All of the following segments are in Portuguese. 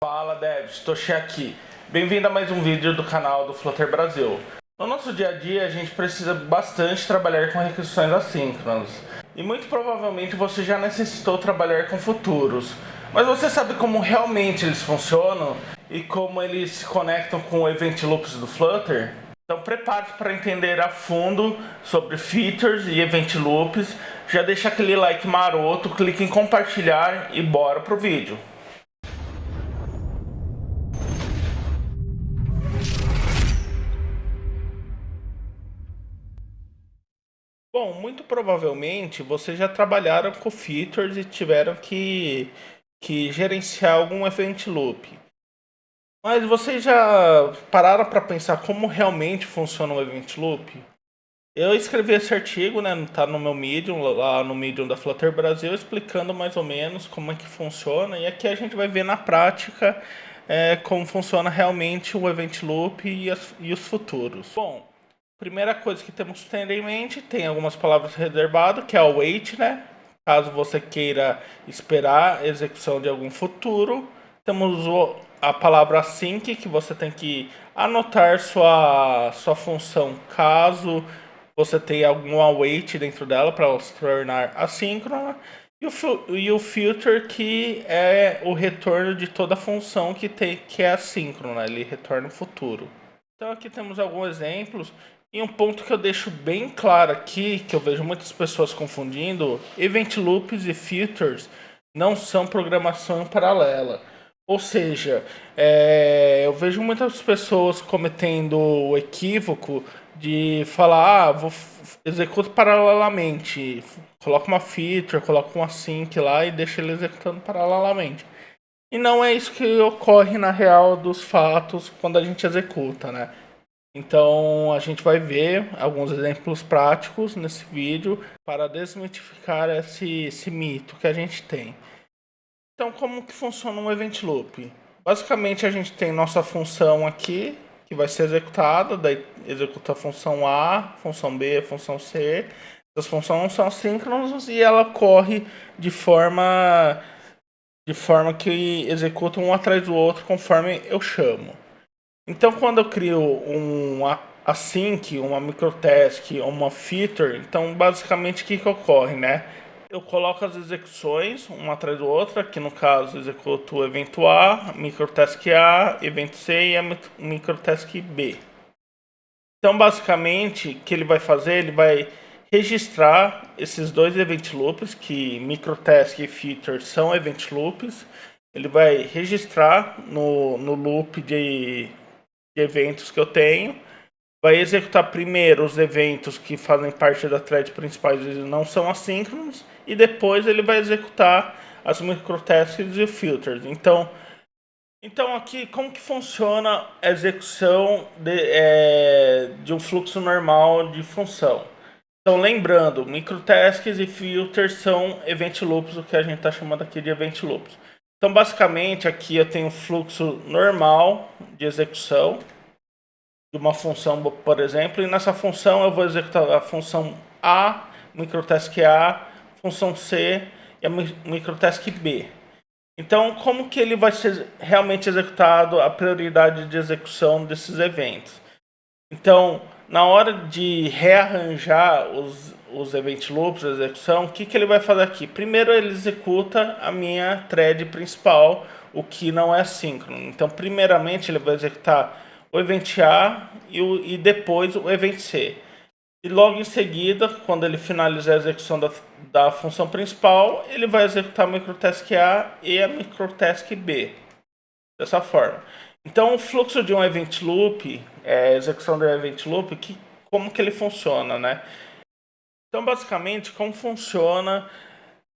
Fala devs, Toshi aqui. Bem-vindo a mais um vídeo do canal do Flutter Brasil. No nosso dia a dia a gente precisa bastante trabalhar com requisições assíncronas. E muito provavelmente você já necessitou trabalhar com futuros. Mas você sabe como realmente eles funcionam? E como eles se conectam com o Event Loops do Flutter? Então prepare-se para entender a fundo sobre features e Event Loops. Já deixa aquele like maroto, clique em compartilhar e bora pro vídeo. Bom, muito provavelmente vocês já trabalharam com features e tiveram que gerenciar algum event loop. Mas vocês já pararam para pensar como realmente funciona um event loop? Eu escrevi esse artigo, né, tá no meu Medium, lá no Medium da Flutter Brasil, explicando mais ou menos como é que funciona. E aqui a gente vai ver na prática como funciona realmente o event loop e os futuros. Bom, primeira coisa que temos que ter em mente, tem algumas palavras reservadas, que é o wait, né? Caso você queira esperar a execução de algum futuro. Temos a palavra async, que você tem que anotar sua função caso você tenha algum await dentro dela para ela se tornar assíncrona. E o filter, que é o retorno de toda função que é assíncrona, ele retorna o futuro. Então aqui temos alguns exemplos. E um ponto que eu deixo bem claro aqui, que eu vejo muitas pessoas confundindo: event loops e filters não são programação paralela. Ou seja, eu vejo muitas pessoas cometendo o equívoco de falar, executo paralelamente, coloca uma feature, coloca um async lá e deixa ele executando paralelamente. E não é isso que ocorre na real dos fatos quando a gente executa, né? Então a gente vai ver alguns exemplos práticos nesse vídeo para desmitificar esse mito que a gente tem. Então, como que funciona um event loop? Basicamente a gente tem nossa função aqui que vai ser executada, daí executa a função A, função B, função C. As funções são assíncronas e ela corre de forma que executa um atrás do outro conforme eu chamo. Então, quando eu crio um async, uma microtask, uma feature, então basicamente o que ocorre, né? Eu coloco as execuções uma atrás do outro, aqui no caso executo o evento A, microtask A, evento C e a microtask B. Então, basicamente, o que ele vai fazer? Ele vai registrar esses dois event loops, que microtask e feature são event loops. Ele vai registrar no loop de eventos que eu tenho, vai executar primeiro os eventos que fazem parte da thread principal e não são assíncronos, e depois ele vai executar as microtasks e filters. Então aqui, como que funciona a execução de um fluxo normal de função? Então, lembrando, microtasks e filters são event loops, o que a gente está chamando aqui de event loops. Então, basicamente, aqui eu tenho um fluxo normal de execução de uma função, por exemplo, e nessa função eu vou executar a função A, microtask A, função C e a microtask B. Então, como que ele vai ser realmente executado, a prioridade de execução desses eventos? Então, na hora de rearranjar os event loops, a execução, o que ele vai fazer aqui? Primeiro ele executa a minha thread principal, o que não é assíncrono. Então, primeiramente ele vai executar o event A e depois o event C. E logo em seguida, quando ele finalizar a execução da função principal, ele vai executar a microtask A e a microtask B. Dessa forma. Então, o fluxo de um event loop, a execução do event loop, como que ele funciona, né? Então, basicamente, como funciona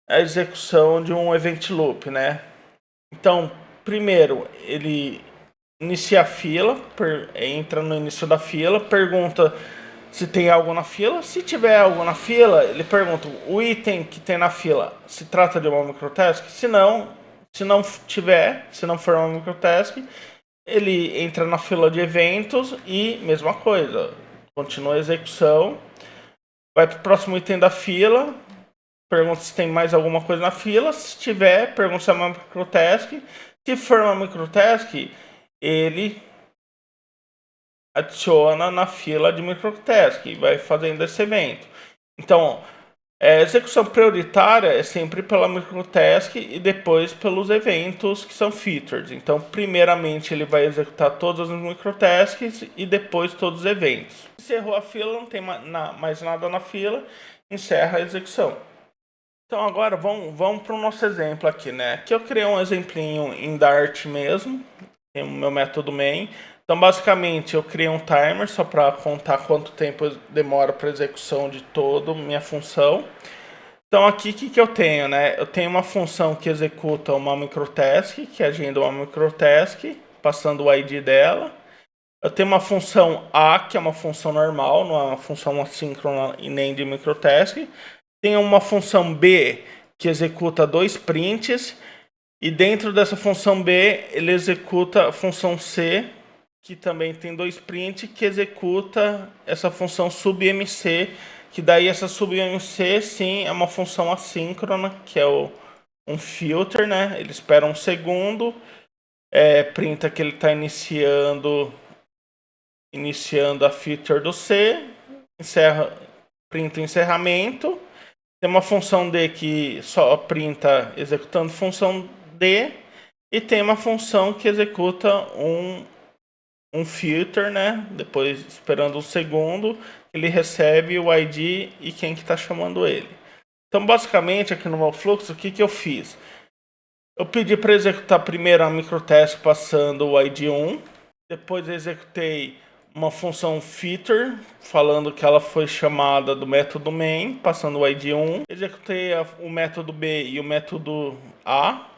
a execução de um event loop, né? Então, primeiro, ele inicia a fila, entra no início da fila, pergunta se tem algo na fila. Se tiver algo na fila, ele pergunta o item que tem na fila se trata de uma microtask. Se não tiver, se não for uma microtask, ele entra na fila de eventos e mesma coisa, continua a execução, vai para o próximo item da fila, pergunta se tem mais alguma coisa na fila. Se tiver, pergunta se é uma microtask. Se for uma microtask, ele adiciona na fila de microtask e vai fazendo esse evento. Então, a execução prioritária é sempre pela microtask e depois pelos eventos que são features. Então, primeiramente ele vai executar todas as microtasks e depois todos os eventos. Encerrou a fila, não tem mais nada na fila, encerra a execução. Então agora vamos para o nosso exemplo aqui, né? Aqui eu criei um exemplinho em Dart mesmo, tem o meu método main. Então basicamente eu criei um timer só para contar quanto tempo demora para execução de toda minha função. Então aqui o que eu tenho, né? Eu tenho uma função que executa uma microtask, que agenda uma microtask, passando o ID dela. Eu tenho uma função A, que é uma função normal, não é uma função assíncrona e nem de microtask. Tem uma função B que executa 2 prints e dentro dessa função B ele executa a função C, que também tem 2 prints, que executa essa função submc, que daí essa submc sim é uma função assíncrona, que é um filter, né? Ele espera um segundo, printa que ele está iniciando a feature do C, printa o encerramento. Tem uma função D que só printa executando função D. E tem uma função que executa um filter, né? Depois, esperando um segundo, ele recebe o ID e quem que está chamando ele. Então, basicamente, aqui no meu fluxo, o que eu fiz? Eu pedi para executar primeiro a microtask passando o ID 1. Depois eu executei uma função feature, falando que ela foi chamada do método main, passando o ID 1. Executei o método B e o método A,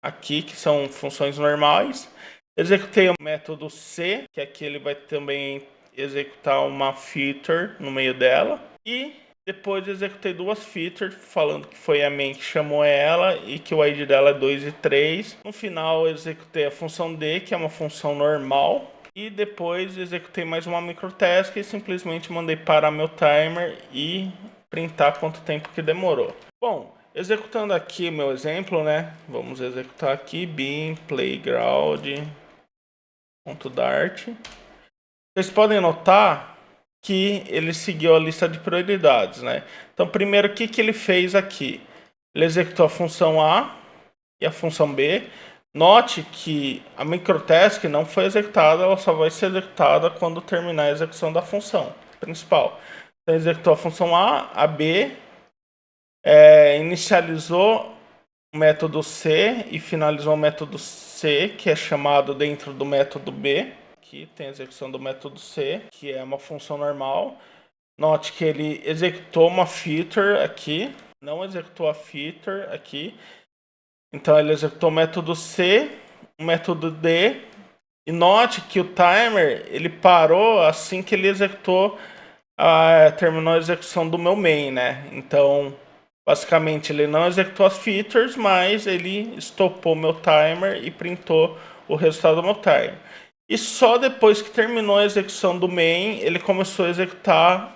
aqui, que são funções normais. Executei o método C, que aqui ele vai também executar uma feature no meio dela. E depois executei 2 features, falando que foi a main que chamou ela e que o ID dela é 2 e 3. No final eu executei a função D, que é uma função normal. E depois executei mais uma microtask e simplesmente mandei parar meu timer e printar quanto tempo que demorou. Bom, executando aqui meu exemplo, né? Vamos executar aqui bin playground.dart. Vocês podem notar que ele seguiu a lista de prioridades, né? Então, primeiro, o que ele fez aqui? Ele executou a função A e a função B. Note que a microtask não foi executada, ela só vai ser executada quando terminar a execução da função principal. Então, executou a função A B, inicializou o método C e finalizou o método C, que é chamado dentro do método B. Aqui tem a execução do método C, que é uma função normal. Note que ele executou uma feature aqui, não executou a feature aqui. Então ele executou o método C, o método D, e note que o timer ele parou assim que ele executou, terminou a execução do meu main, né? Então, basicamente ele não executou as features, mas ele stopou meu timer e printou o resultado do meu timer. E só depois que terminou a execução do main, ele começou a executar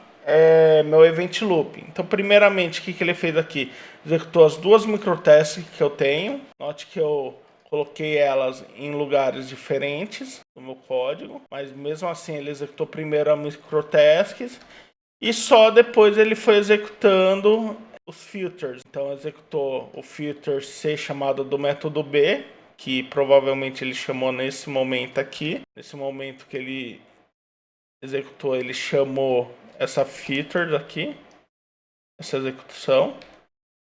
meu event loop. Então, primeiramente, o que ele fez aqui? Executou as 2 microtasks que eu tenho. Note que eu coloquei elas em lugares diferentes no meu código, mas mesmo assim ele executou primeiro as microtasks e só depois ele foi executando os filters. Então executou o filter C chamado do método B, que provavelmente ele chamou nesse momento aqui. Nesse momento que ele executou, ele chamou essa feature aqui, essa execução.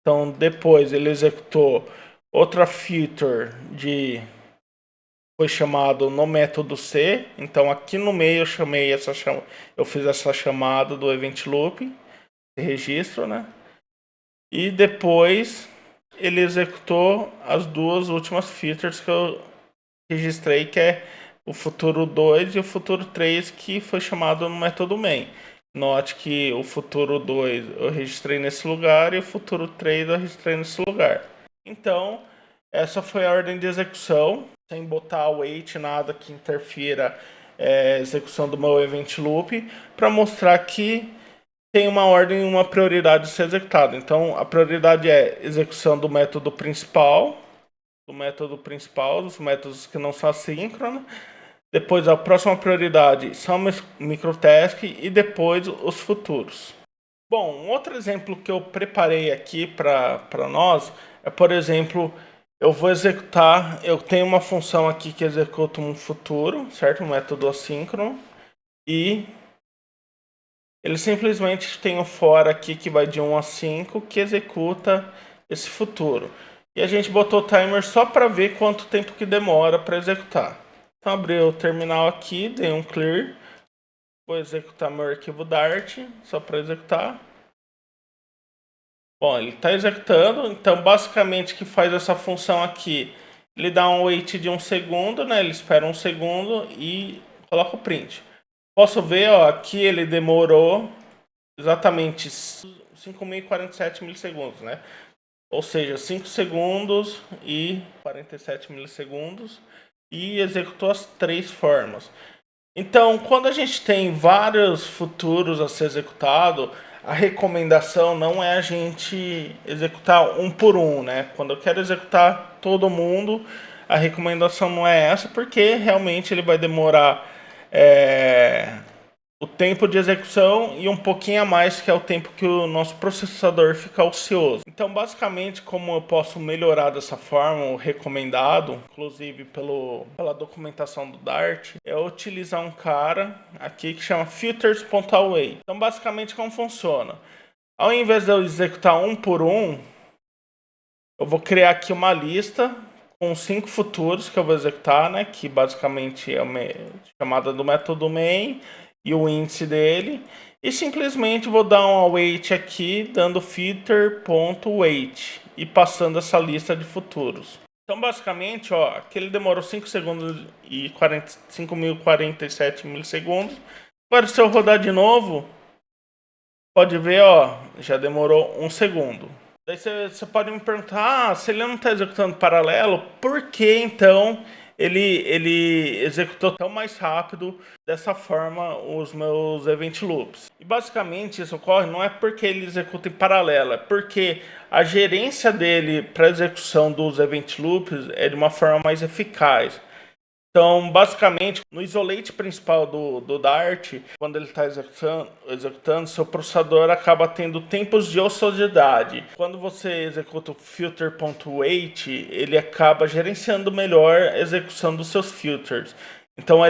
Então depois ele executou outra feature foi chamado no método C. Então aqui no meio eu fiz essa chamada do event loop, registro, né? E depois ele executou as 2 últimas features que eu registrei, que é o futuro 2 e o futuro 3, que foi chamado no método main. Note que o futuro 2 eu registrei nesse lugar e o futuro 3 eu registrei nesse lugar. Então, essa foi a ordem de execução, sem botar wait, nada que interfira a execução do meu event loop, para mostrar que tem uma ordem e uma prioridade a ser executada. Então, a prioridade é execução do método principal, do método principal, dos métodos que não são assíncronos. Depois a próxima prioridade são microtask e depois os futuros. Bom, um outro exemplo que eu preparei aqui para nós é, por exemplo, eu vou executar, eu tenho uma função aqui que executa um futuro, certo? Um método assíncrono, e ele simplesmente tem um for aqui que vai de 1 a 5 que executa esse futuro. E a gente botou o timer só para ver quanto tempo que demora para executar. Então abri o terminal aqui, dei um clear, vou executar meu arquivo Dart, só para executar. Bom, ele está executando, então basicamente o que faz essa função aqui, ele dá um wait de 1 segundo, né? Ele espera 1 segundo e coloca o print. Posso ver, ó, aqui ele demorou exatamente 5.047 milissegundos, né? Ou seja, 5 segundos e 47 milissegundos e executou as 3 formas. Então, quando a gente tem vários futuros a ser executado, a recomendação não é a gente executar um por um, né? Quando eu quero executar todo mundo, a recomendação não é essa, porque realmente ele vai demorar o tempo de execução e um pouquinho a mais, que é o tempo que o nosso processador fica ocioso. Então, basicamente, como eu posso melhorar dessa forma, o recomendado, inclusive pela documentação do Dart, é utilizar um cara aqui que chama filters.await. Então, basicamente, como funciona? Ao invés de eu executar um por um, eu vou criar aqui uma lista com 5 futuros que eu vou executar, né? Que basicamente é uma chamada do método main e o índice dele. E simplesmente vou dar um await aqui, dando filter.wait e passando essa lista de futuros. Então, basicamente, ó, aqui ele demorou 5 segundos e 5.047 milissegundos. Agora, se eu rodar de novo, pode ver, ó, já demorou 1 segundo. Daí você pode me perguntar, se ele não está executando paralelo, por que então ele executou tão mais rápido dessa forma os meus event loops? E basicamente isso ocorre não é porque ele executa em paralelo, é porque a gerência dele para execução dos event loops é de uma forma mais eficaz. Então, basicamente, no isolate principal do Dart, quando ele está executando, seu processador acaba tendo tempos de ociosidade. Quando você executa o filter.wait, ele acaba gerenciando melhor a execução dos seus filters. Então, o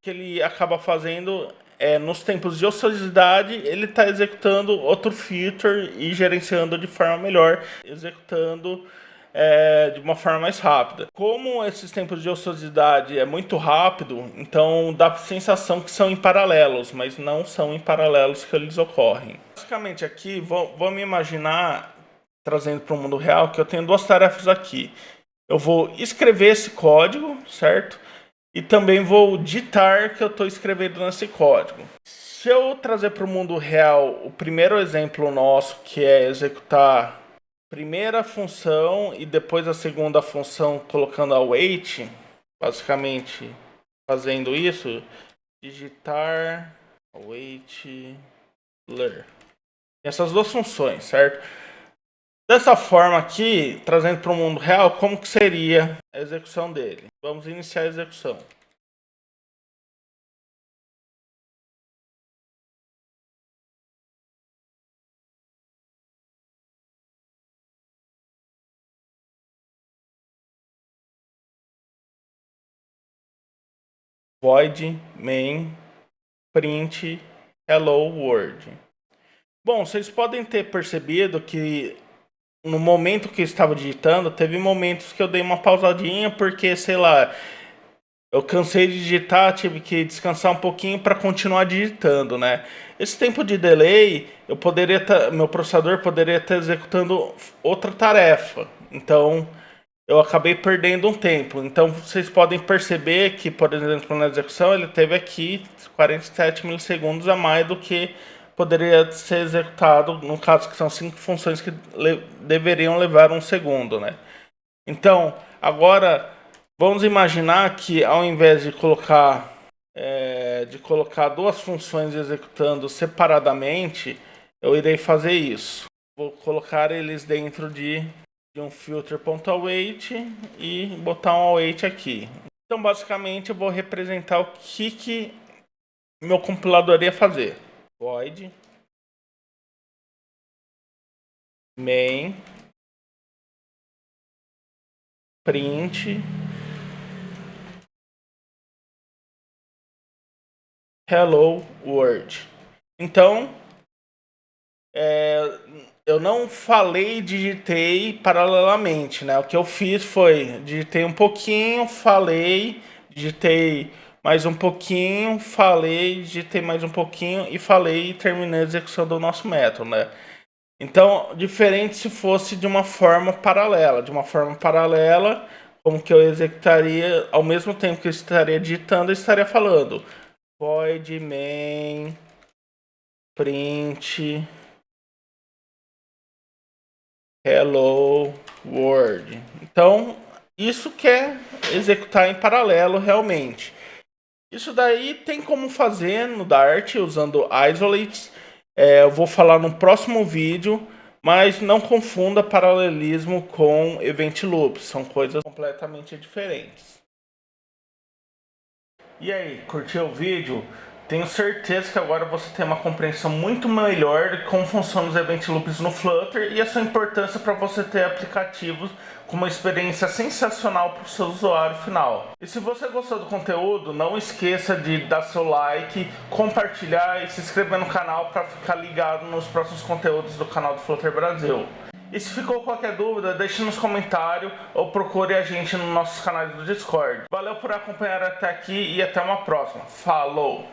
que ele acaba fazendo nos tempos de ociosidade, ele está executando outro filter e gerenciando de forma melhor, executando de uma forma mais rápida. Como esses tempos de ociosidade é muito rápido, então dá a sensação que são em paralelos, mas não são em paralelos que eles ocorrem. Basicamente aqui, vamos imaginar, trazendo para o mundo real, que eu tenho duas tarefas aqui. Eu vou escrever esse código, certo? E também vou ditar que eu estou escrevendo nesse código. Se eu trazer para o mundo real o primeiro exemplo nosso, que é executar primeira função e depois a segunda função colocando await, basicamente fazendo isso, digitar await ler. Essas duas funções, certo? Dessa forma aqui, trazendo para o mundo real, como que seria a execução dele? Vamos iniciar a execução. Void main print hello world. Bom, vocês podem ter percebido que no momento que eu estava digitando, teve momentos que eu dei uma pausadinha porque, sei lá, eu cansei de digitar, tive que descansar um pouquinho para continuar digitando, né? Esse tempo de delay, meu processador poderia estar executando outra tarefa. Então, eu acabei perdendo um tempo. Então, vocês podem perceber que, por exemplo, na execução, ele teve aqui 47 milissegundos a mais do que poderia ser executado, no caso que são 5 funções que deveriam levar 1 segundo, né? Então, agora vamos imaginar que ao invés de colocar duas funções executando separadamente, eu irei fazer isso. Vou colocar eles dentro de de um filter.await e botar um await aqui. Então, basicamente, eu vou representar o que meu compilador ia fazer. Void main print hello world. Então, eu não falei e digitei paralelamente, né? O que eu fiz foi, digitei um pouquinho, falei, digitei mais um pouquinho, falei, digitei mais um pouquinho e falei e terminei a execução do nosso método, né? Então, diferente se fosse de uma forma paralela. De uma forma paralela, como que eu executaria, ao mesmo tempo que eu estaria digitando, eu estaria falando void main print hello world. Então, isso quer executar em paralelo realmente. Isso daí tem como fazer no Dart usando isolates. Eu vou falar no próximo vídeo, mas não confunda paralelismo com event loops, são coisas completamente diferentes. E aí, curtiu o vídeo? Tenho certeza que agora você tem uma compreensão muito melhor de como funcionam os event loops no Flutter e a sua importância para você ter aplicativos com uma experiência sensacional para o seu usuário final. E se você gostou do conteúdo, não esqueça de dar seu like, compartilhar e se inscrever no canal para ficar ligado nos próximos conteúdos do canal do Flutter Brasil. E se ficou qualquer dúvida, deixe nos comentários ou procure a gente nos nossos canais do Discord. Valeu por acompanhar até aqui e até uma próxima. Falou!